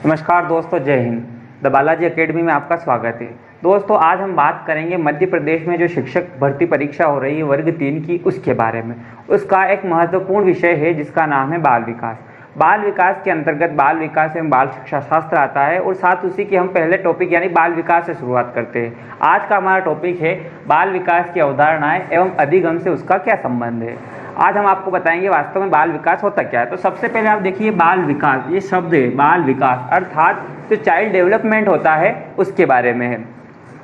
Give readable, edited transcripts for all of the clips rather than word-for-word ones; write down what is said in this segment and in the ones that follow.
नमस्कार दोस्तों, जय हिंद। द बालाजी एकेडमी में आपका स्वागत है। दोस्तों, आज हम बात करेंगे मध्य प्रदेश में जो शिक्षक भर्ती परीक्षा हो रही है वर्ग 3 की, उसके बारे में। उसका एक महत्वपूर्ण विषय है जिसका नाम है बाल विकास। बाल विकास के अंतर्गत बाल विकास एवं बाल शिक्षा शास्त्र आता है और साथ उसी की हम पहले टॉपिक यानी बाल विकास से शुरुआत करते हैं। आज का हमारा टॉपिक है बाल विकास की अवधारणाएं एवं अधिगम से उसका क्या संबंध है। आज हम आपको बताएंगे वास्तव में बाल विकास होता क्या है। तो सबसे पहले आप देखिए, बाल विकास ये शब्द है, बाल विकास अर्थात जो चाइल्ड डेवलपमेंट होता है उसके बारे में है।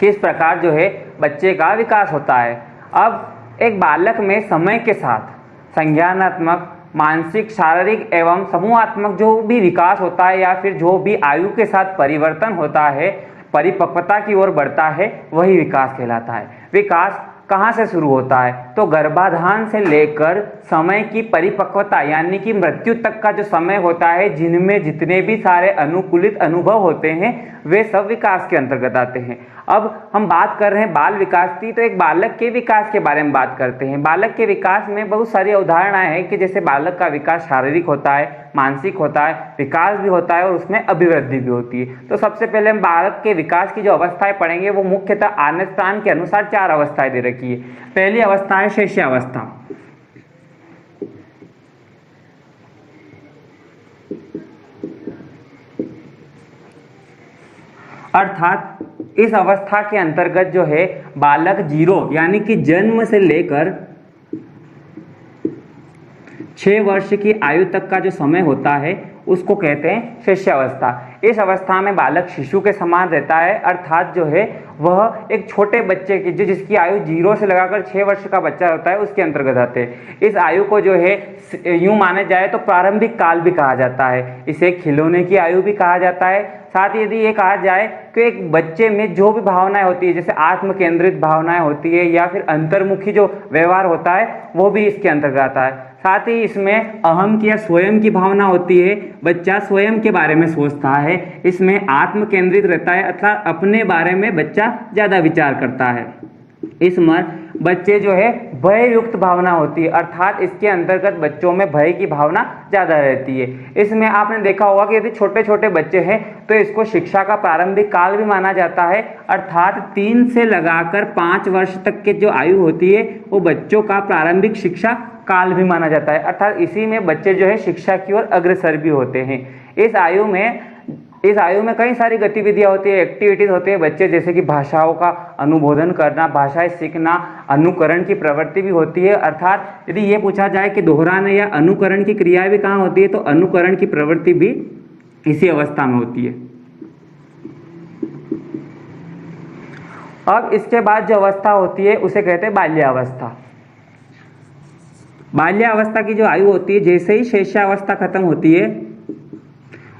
किस प्रकार जो है बच्चे का विकास होता है। अब एक बालक में समय के साथ संज्ञानात्मक, मानसिक, शारीरिक एवं समूहात्मक जो भी विकास होता है या फिर जो भी आयु के साथ परिवर्तन होता है, परिपक्वता की ओर बढ़ता है, वही विकास कहलाता है। विकास कहाँ से शुरू होता है? तो गर्भाधान से लेकर समय की परिपक्वता यानी कि मृत्यु तक का जो समय होता है, जिनमें जितने भी सारे अनुकूलित अनुभव होते हैं वे सब विकास के अंतर्गत आते हैं। अब हम बात कर रहे हैं बाल विकास की, तो एक बालक के विकास के बारे में बात करते हैं। बालक के विकास में बहुत सारी अवधारणाएं हैं कि जैसे बालक का विकास शारीरिक होता है, मानसिक होता है, विकास भी होता है और उसमें अभिवृद्धि भी होती है। तो सबसे पहले हम बालक के विकास की जो अवस्थाएं पढ़ेंगे वो मुख्यतः आर्नेस्टाइन के अनुसार 4 अवस्थाएं दे रखी है। पहली अवस्था है शैशवावस्था। अर्थात इस अवस्था के अंतर्गत जो है बालक 0 यानी कि जन्म से लेकर 6 वर्ष की आयु तक का जो समय होता है उसको कहते हैं शैशवावस्था। इस अवस्था में बालक शिशु के समान रहता है, अर्थात जो है वह एक छोटे बच्चे की जिसकी आयु 0 से लगाकर 6 वर्ष का बच्चा होता है उसके अंतर्गत आते हैं। इस आयु को जो है यूं माने जाए तो प्रारंभिक काल भी कहा जाता है, इसे खिलौने की आयु भी कहा जाता है। साथ ही यदि ये कहा जाए कि एक बच्चे में जो भी भावनाएं होती है, जैसे आत्म केंद्रित भावनाएं होती है या फिर अंतर्मुखी जो व्यवहार होता है, वो भी इसके अंतर्गत आता है। साथ ही इसमें अहम की या स्वयं की भावना होती है, बच्चा स्वयं के बारे में सोचता है। इसमें आत्म केंद्रित रहता है अर्थात अपने बारे में बच्चा ज्यादा विचार करता है। इसमें बच्चे जो है भय युक्त भावना होती है, अर्थात इसके अंतर्गत बच्चों में भय की भावना ज्यादा रहती है। इसमें आपने देखा होगा कि यदि छोटे छोटे बच्चे हैं तो इसको शिक्षा का प्रारंभिक काल भी माना जाता है, अर्थात 3 से लगाकर 5 वर्ष तक के जो आयु होती है वो बच्चों का प्रारंभिक शिक्षा काल भी माना जाता है। अर्थात इसी में बच्चे जो है शिक्षा की ओर अग्रसर भी होते हैं। इस आयु में कई सारी गतिविधियां होती है, एक्टिविटीज होती है बच्चे, जैसे कि भाषाओं का अनुबोधन करना, भाषाएं सीखना, अनुकरण की प्रवृत्ति भी होती है। अर्थात यदि ये पूछा जाए कि दोहराने या अनुकरण की क्रियाएं भी कहाँ होती है, तो अनुकरण की प्रवृत्ति भी इसी अवस्था में होती है। अब इसके बाद जो अवस्था होती है उसे कहते हैं बाल्यावस्था। बाल्यावस्था की जो आयु होती है, जैसे ही शैशवावस्था खत्म होती है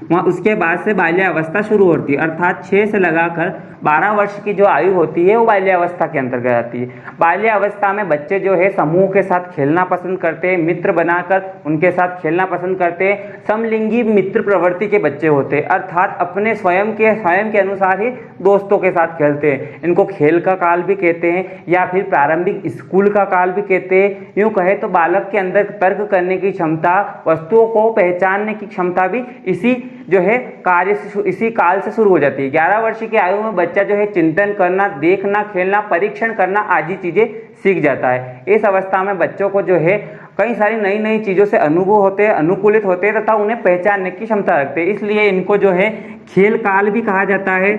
वहाँ उसके बाद से बाल्यावस्था शुरू होती है, अर्थात 6 से लगाकर 12 वर्ष की जो आयु होती है वो बाल्यावस्था के अंतर्गत आती है। बाल्यावस्था में बच्चे जो है समूह के साथ खेलना पसंद करते हैं, मित्र बनाकर उनके साथ खेलना पसंद करते हैं। समलिंगी मित्र प्रवृत्ति के बच्चे होते हैं, अर्थात अपने स्वयं के अनुसार ही दोस्तों के साथ खेलते हैं। इनको खेल का काल भी कहते हैं या फिर प्रारंभिक स्कूल का काल भी कहते हैं। यूं कहे तो बालक के अंदर तर्क करने की क्षमता, वस्तुओं को पहचानने की क्षमता भी इसी जो है इसी काल से शुरू हो जाती है। 11 वर्ष की आयु में बच्चा जो है चिंतन करना, देखना, खेलना, परीक्षण करना आदि चीजें सीख जाता है। इस अवस्था में बच्चों को जो है कई सारी नई नई चीजों से अनुभव होते हैं, अनुकूलित होते हैं तथा उन्हें पहचानने की क्षमता रखते हैं। इसलिए इनको जो है खेल काल भी कहा जाता है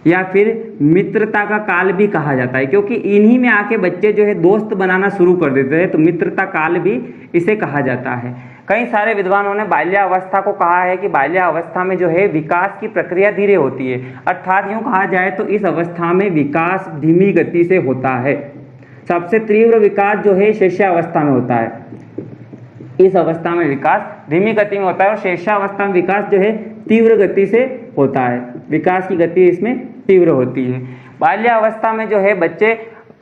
या फिर मित्रता का काल भी कहा जाता है, क्योंकि इन्हीं में आके बच्चे जो है दोस्त बनाना शुरू कर देते हैं, तो मित्रता काल भी इसे कहा जाता है। कई सारे विद्वानों ने बाल्यावस्था को कहा है कि बाल्यावस्था में जो है विकास की प्रक्रिया धीरे होती है, अर्थात यूं कहा जाए तो इस अवस्था में विकास धीमी गति से होता है। सबसे तीव्र विकास जो है शैशवावस्था में होता है। इस अवस्था में विकास धीमी गति में होता है और शैशवावस्था में विकास जो है तीव्र गति से होता है। विकास की गति इसमें तीव्र होती है। बाल्यावस्था में जो है बच्चे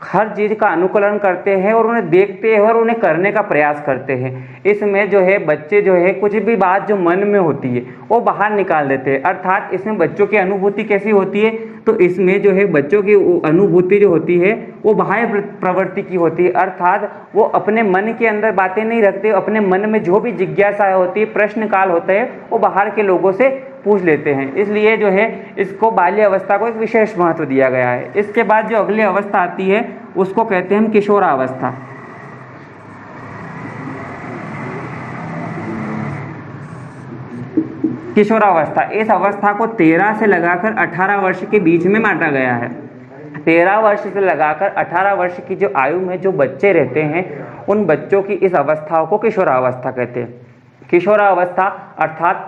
हर चीज़ का अनुकरण करते हैं और उन्हें देखते हैं और उन्हें करने का प्रयास करते हैं। इसमें जो है बच्चे जो है कुछ भी बात जो मन में होती है वो बाहर निकाल देते हैं। अर्थात इसमें बच्चों की अनुभूति कैसी होती है, तो इसमें जो है बच्चों की अनुभूति जो होती है वो बाह्य प्रवृत्ति की होती है। अर्थात वो अपने मन के अंदर बातें नहीं रखते, अपने मन में जो भी जिज्ञासा होती है, प्रश्न काल होता है, वो बाहर के लोगों से पूछ लेते हैं। इसलिए जो है इसको बाल्य अवस्था को एक विशेष महत्व दिया गया है। इसके बाद जो अगली अवस्था आती है उसको कहते हैं हम किशोरावस्था। किशोरावस्था, इस अवस्था को 13 से लगाकर 18 वर्ष के बीच में बांटा गया है। 13 वर्ष से लगाकर 18 वर्ष की जो आयु में जो बच्चे रहते हैं उन बच्चों की इस अवस्था को किशोरावस्था कहते हैं। किशोरावस्था अर्थात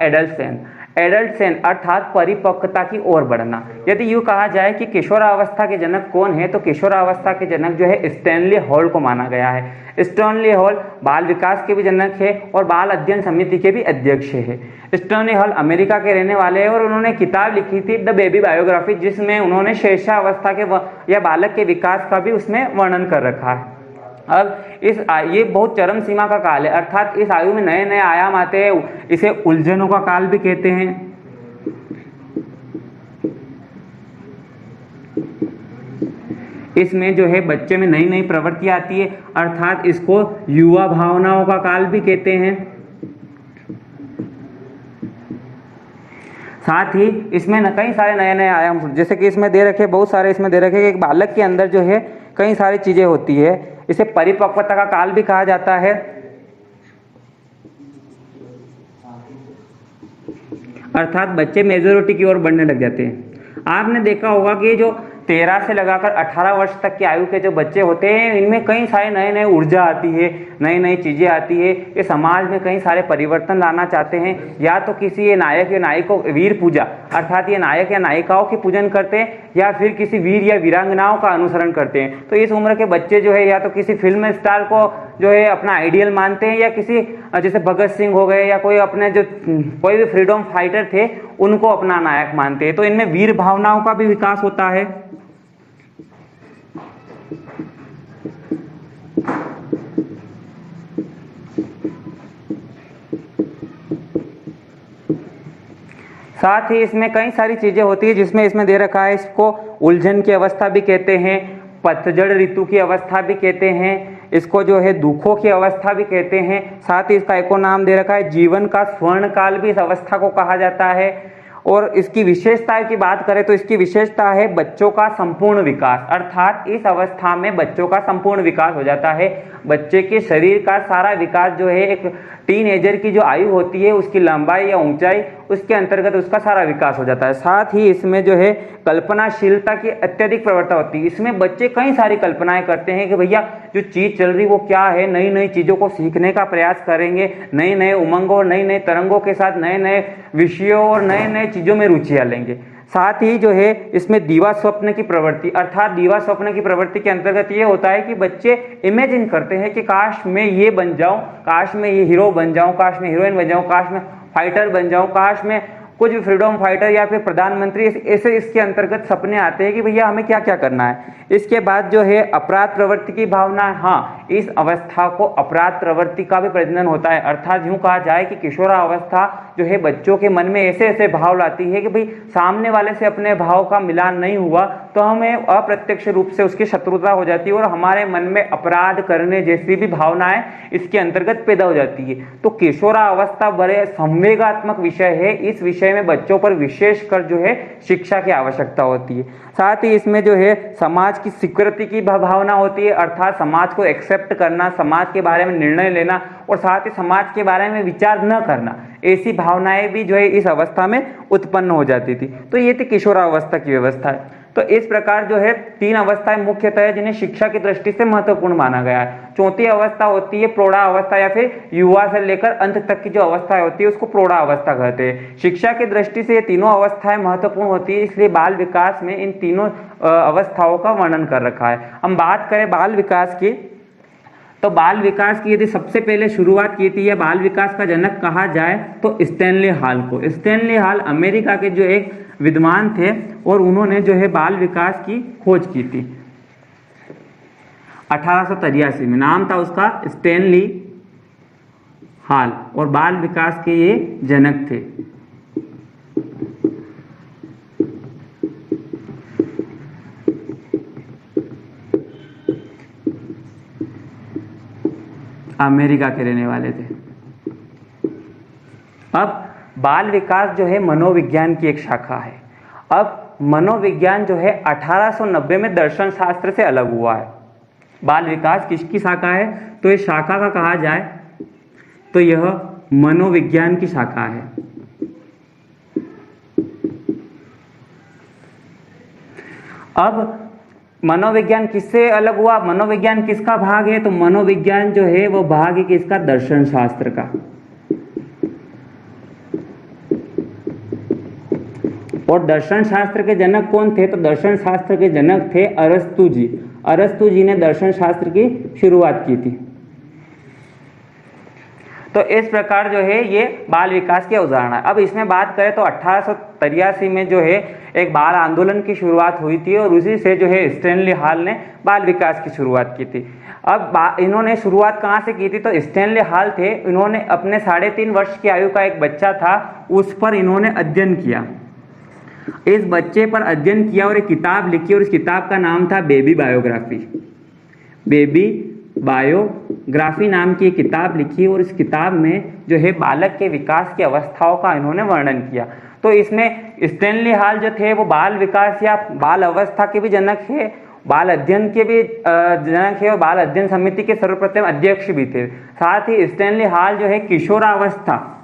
एडल्टसेन अर्थात परिपक्वता की ओर बढ़ना। यदि यूँ कहा जाए कि किशोरावस्था के जनक कौन है, तो किशोरावस्था के जनक जो है स्टैनली हॉल को माना गया है। स्टैनली हॉल बाल विकास के भी जनक है और बाल अध्ययन समिति के भी अध्यक्ष है। स्टैनली हॉल अमेरिका के रहने वाले हैं और उन्होंने किताब लिखी थी द बेबी बायोग्राफी, जिसमें उन्होंने शैशवावस्था के या बालक के विकास का भी उसमें वर्णन कर रखा है। अब ये बहुत चरम सीमा का काल है, अर्थात इस आयु में नए नए आयाम आते हैं। इसे उलझनों का काल भी कहते हैं। इसमें जो है बच्चे में नई नई प्रवृत्ति आती है, अर्थात इसको युवा भावनाओं का काल भी कहते हैं। साथ ही इसमें कई सारे नए नए आयाम, जैसे कि इसमें दे रखे बहुत सारे, इसमें दे रखे कि एक बालक के अंदर जो है कई सारी चीजें होती है। इसे परिपक्वता का काल भी कहा जाता है। अर्थात बच्चे मेजोरिटी की ओर बढ़ने लग जाते हैं। आपने देखा होगा कि जो 13 से लगाकर 18 वर्ष तक की आयु के जो बच्चे होते हैं इनमें कई सारे नए नए ऊर्जा आती है, नई नई चीज़ें आती है। ये समाज में कई सारे परिवर्तन लाना चाहते हैं। या तो किसी ये नायक या नायिका वीर पूजा, अर्थात ये नायक या नायिकाओं की पूजन करते हैं, या फिर किसी वीर या वीरांगनाओं का अनुसरण करते हैं। तो इस उम्र के बच्चे जो है या तो किसी फिल्म स्टार को जो है अपना आइडियल मानते हैं, या किसी जैसे भगत सिंह हो गए या कोई अपने जो कोई भी फ्रीडम फाइटर थे उनको अपना नायक मानते हैं। तो इनमें वीर भावनाओं का भी विकास होता है। साथ ही इसमें कई सारी चीजें होती है, जिसमें इसमें दे रखा है इसको उलझन की अवस्था भी कहते हैं, पतझड़ ऋतु की अवस्था भी कहते हैं, इसको जो है दुखों की अवस्था भी कहते हैं। साथ ही इसका एक और नाम दे रखा है जीवन का स्वर्ण काल भी इस अवस्था को कहा जाता है। और इसकी विशेषता की बात करें तो इसकी विशेषता है बच्चों का संपूर्ण विकास, अर्थात इस अवस्था में बच्चों का संपूर्ण विकास हो जाता है। बच्चे के शरीर का सारा विकास जो है एक टीनएजर की जो आयु होती है उसकी लंबाई या ऊंचाई, उसके अंतर्गत उसका सारा विकास हो जाता है। साथ ही इसमें जो है कल्पनाशीलता की अत्यधिक प्रवृत्ति होती है। इसमें बच्चे कई सारी कल्पनाएं करते हैं कि भैया जो चीज़ चल रही वो क्या है, नई नई चीज़ों को सीखने का प्रयास करेंगे, नए नए उमंगों और नई नई तरंगों के साथ नए नए विषयों और नए नए चीज़ों में रुचियाँ लेंगे। साथ ही जो है इसमें दीवा स्वप्न की प्रवृत्ति, अर्थात दीवा स्वप्न की प्रवृत्ति के अंतर्गत ये होता है कि बच्चे इमेजिन करते हैं कि काश मैं ये बन जाऊं, काश मैं ये हीरो बन जाऊं, काश मैं हीरोइन बन जाऊं, काश मैं फाइटर बन जाऊं, काश मैं कुछ भी फ्रीडम फाइटर या फिर प्रधानमंत्री, ऐसे इसके अंतर्गत सपने आते हैं कि भैया हमें क्या क्या करना है। इसके बाद जो है अपराध प्रवृत्ति की भावना, हाँ इस अवस्था को अपराध प्रवृत्ति का भी प्रजनन होता है। अर्थात यूं कहा जाए कि किशोरावस्था जो है बच्चों के मन में ऐसे ऐसे भाव लाती है कि भाई सामने वाले से अपने भाव का मिलान नहीं हुआ तो हमें अप्रत्यक्ष रूप से उसकी शत्रुता हो जाती है और हमारे मन में अपराध करने जैसी भी भावनाएं इसके अंतर्गत पैदा हो जाती है। तो किशोरावस्था बड़े संवेगात्मक विषय है। इस विषय में बच्चों पर विशेष कर जो है शिक्षा की आवश्यकता होती है। साथ ही इसमें जो है समाज की स्वीकृति की भावना होती है, अर्थात समाज को एक्सेप्ट करना, समाज के बारे में निर्णय लेना और साथ ही समाज के बारे में विचार न करना, ऐसी भावनाएं भी जो है इस अवस्था में उत्पन्न हो जाती थी। तो ये थी किशोरावस्था की व्यवस्था है। तो इस प्रकार जो है 3 अवस्थाएं मुख्यतः जिन्हें शिक्षा की दृष्टि से महत्वपूर्ण माना गया है। चौथी अवस्था होती है प्रौढ़ा अवस्था, या फिर युवा से लेकर अंत तक की जो अवस्था होती है उसको प्रौढ़ा अवस्था कहते हैं। शिक्षा की दृष्टि से ये तीनों अवस्थाएं महत्वपूर्ण होती है, इसलिए बाल विकास में इन तीनों अवस्थाओं का वर्णन कर रखा है। हम बात करें बाल विकास की, तो बाल विकास की यदि सबसे पहले शुरुआत की थी या बाल विकास का जनक कहा जाए तो स्टैनली हॉल को। स्टैनली हॉल अमेरिका के जो एक विद्वान थे और उन्होंने जो है बाल विकास की खोज की थी। 1883 में। नाम था उसका स्टैनली हॉल और बाल विकास के ये जनक थे। अमेरिका के रहने वाले थे। अब बाल विकास जो है मनोविज्ञान की एक शाखा है। अब मनोविज्ञान जो है 1890 में दर्शन शास्त्र से अलग हुआ है। बाल विकास किसकी शाखा है? तो इस शाखा का कहा जाए तो यह मनोविज्ञान की शाखा है। अब मनोविज्ञान किससे अलग हुआ? मनोविज्ञान किसका भाग है? तो मनोविज्ञान जो है वो भाग है किसका? दर्शन शास्त्र का। और दर्शन शास्त्र के जनक कौन थे? तो दर्शन शास्त्र के जनक थे अरस्तु जी। अरस्तु जी ने दर्शन शास्त्र की शुरुआत की थी। तो इस प्रकार जो है ये बाल विकास की अवधारणा है। अब इसमें बात करें तो 1883 में जो है एक बाल आंदोलन की शुरुआत हुई थी और उसी से जो है स्टैनली हॉल ने बाल विकास की शुरुआत की थी। अब इन्होंने शुरुआत कहाँ से की थी? तो स्टैनली हॉल थे, इन्होंने अपने 3.5 वर्ष की आयु का एक बच्चा था, उस पर इन्होंने अध्ययन किया। इस बच्चे पर अध्ययन किया और एक किताब लिखी और इस किताब का नाम था बेबी बायोग्राफी। बेबी बायोग्राफी नाम की एक किताब लिखी और इस किताब में जो है बालक के विकास की अवस्थाओं का इन्होंने वर्णन किया। तो इसमें स्टैनली हॉल जो थे वो बाल विकास या बाल अवस्था के भी जनक है, बाल अध्ययन के भी जनक है और बाल अध्ययन समिति के सर्वप्रथम अध्यक्ष भी थे। साथ ही स्टैनली हॉल जो है किशोरावस्था,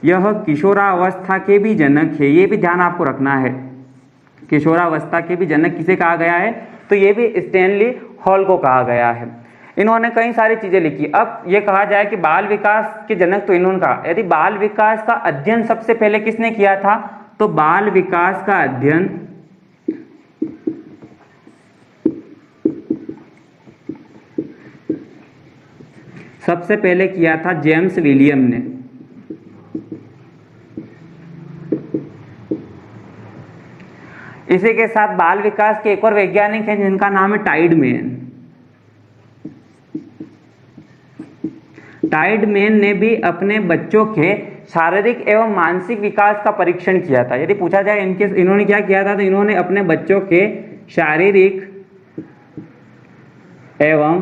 यह किशोरावस्था के भी जनक है। ये भी ध्यान आपको रखना है, किशोरावस्था के भी जनक किसे कहा गया है? तो ये भी स्टैनली हॉल को कहा गया है। इन्होंने कई सारी चीजें लिखी। अब ये कहा जाए कि बाल विकास के जनक तो इन्होंने कहा, यदि बाल विकास का अध्ययन सबसे पहले किसने किया था? तो बाल विकास का अध्ययन सबसे पहले किया था जेम्स विलियम ने। इसी के साथ बाल विकास के एक और वैज्ञानिक हैं जिनका नाम है टाइडमैन। टाइडमैन ने भी अपने बच्चों के शारीरिक एवं मानसिक विकास का परीक्षण किया था। यदि पूछा जाए इन्होंने क्या किया था, तो इन्होंने अपने बच्चों के शारीरिक एवं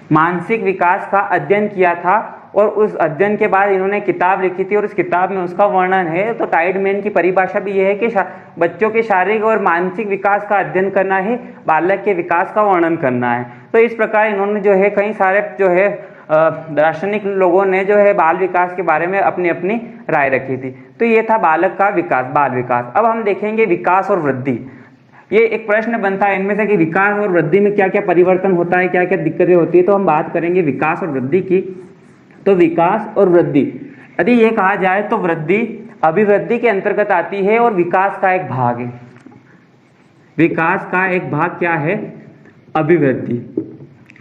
मानसिक विकास का अध्ययन किया था और उस अध्ययन के बाद इन्होंने किताब लिखी थी और उस किताब में उसका वर्णन है। तो टाइडमैन की परिभाषा भी यह है कि बच्चों के शारीरिक और मानसिक विकास का अध्ययन करना ही बालक के विकास का वर्णन करना है। तो इस प्रकार इन्होंने जो है कई सारे जो है दार्शनिक लोगों ने जो है बाल विकास के बारे में अपनी अपनी राय रखी थी। तो ये था बालक का विकास, बाल विकास। अब हम देखेंगे विकास और वृद्धि। ये एक प्रश्न बनता है इनमें से कि विकास और वृद्धि में क्या क्या परिवर्तन होता है, क्या क्या दिक्कतें होती है। तो हम बात करेंगे विकास और वृद्धि की। तो विकास और वृद्धि, यदि ये कहा जाए तो वृद्धि अभिवृद्धि के अंतर्गत आती है और विकास का एक भाग है। विकास का एक भाग क्या है? अभिवृद्धि।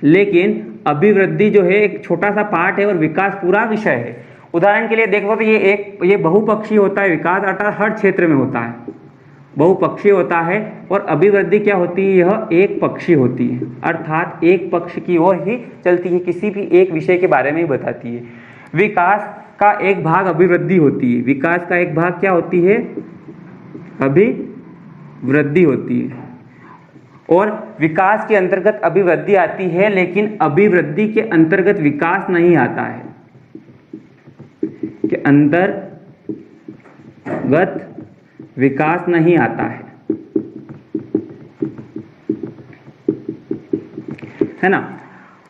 लेकिन अभिवृद्धि जो है एक छोटा सा पार्ट है और विकास पूरा विषय है। उदाहरण के लिए देखो तो ये बहुपक्षीय होता है विकास, अर्थात हर क्षेत्र में होता है, बहुपक्षीय होता है। और अभिवृद्धि क्या होती है? यह एक पक्षी होती है, अर्थात एक पक्ष की ओर ही चलती है, किसी भी एक विषय के बारे में ही बताती है। विकास का एक भाग अभिवृद्धि होती है। विकास का एक भाग क्या होती है? अभिवृद्धि होती है। और विकास के अंतर्गत अभिवृद्धि आती है, लेकिन अभिवृद्धि के अंतर्गत विकास नहीं आता है, के अंतर्गत विकास नहीं आता है ना।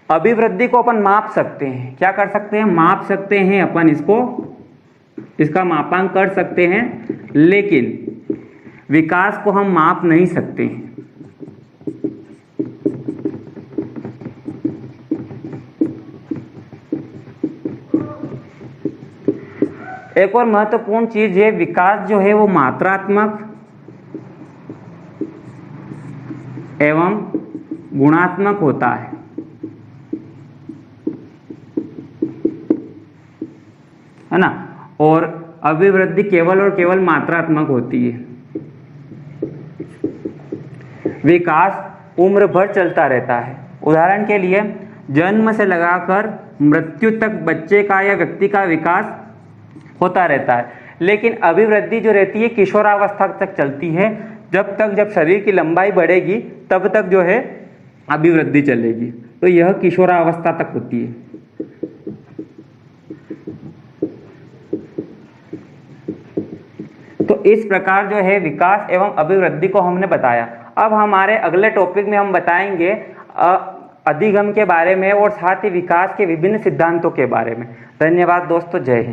अभिवृद्धि को अपन माप सकते हैं, क्या कर सकते हैं? माप सकते हैं अपन इसका मापांक कर सकते हैं, लेकिन विकास को हम माप नहीं सकते हैं। एक और महत्वपूर्ण चीज है, विकास जो है वो मात्रात्मक एवं गुणात्मक होता है ना। और अभिवृद्धि केवल और केवल मात्रात्मक होती है। विकास उम्र भर चलता रहता है। उदाहरण के लिए जन्म से लगाकर मृत्यु तक बच्चे का या व्यक्ति का विकास होता रहता है, लेकिन अभिवृद्धि जो रहती है किशोरावस्था तक चलती है। जब शरीर की लंबाई बढ़ेगी तब तक जो है अभिवृद्धि चलेगी, तो यह किशोरावस्था तक होती है। तो इस प्रकार जो है विकास एवं अभिवृद्धि को हमने बताया। अब हमारे अगले टॉपिक में हम बताएंगे अधिगम के बारे में और साथ ही विकास के विभिन्न सिद्धांतों के बारे में। धन्यवाद दोस्तों, जय हिंद।